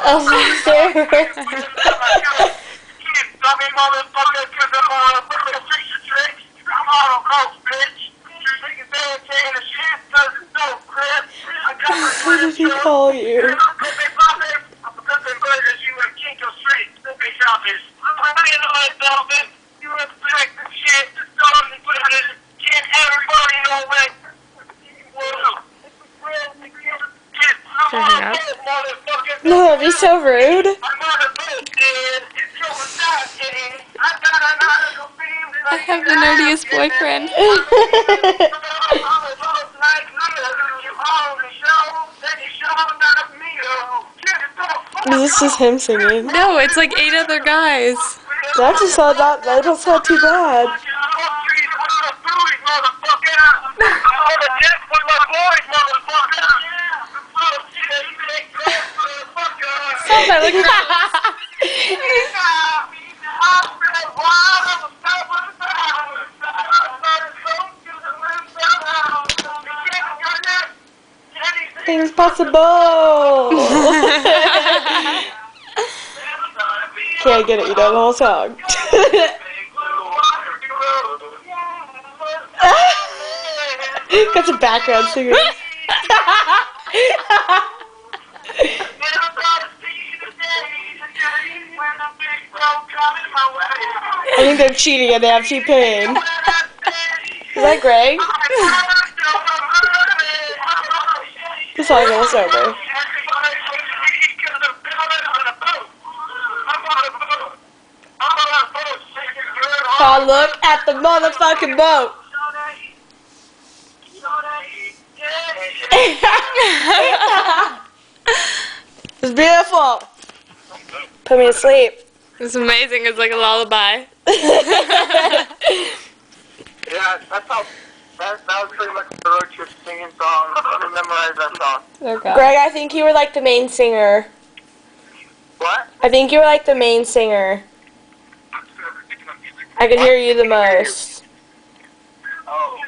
Dummy motherfucker, because I'm on a fucking tricks. I'm on a coach, bitch. Niggas ain't saying the shit, doesn't know, Chris. I got my What did he call you? Because they burgers, you would kick your street. They selfish. You know that, Dolphin. You respect the shit. Just don't put it in. Can't everybody know when. No, that'd be so rude. I have the nerdiest boyfriend. Is this just him singing? No, it's like 8 other guys. That don't sound too bad. Things possible. Can't get it, you know the whole song. Got some background singers. I think they're cheating and they have T-Pain. Is that Greg? This song's almost over. Oh, look at the motherfucking boat. It's beautiful. Put me to sleep. It's amazing. It's like a lullaby. Yeah, that was pretty much the road trip singing song. I'm gonna memorize that song. Okay. Greg, I think you were like the main singer. What? I think you were like the main singer. I could hear you the most. Oh.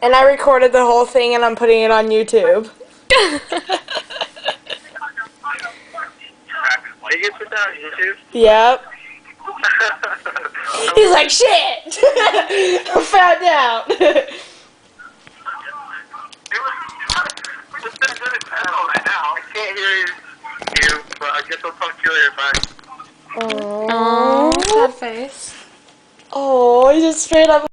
And I recorded the whole thing and I'm putting it on YouTube. Did you put that on YouTube? Yep. He's like, shit! I found out. I can't hear you, but I guess I'll talk to you later. Bye. Oh, sad face. oh, he just straight up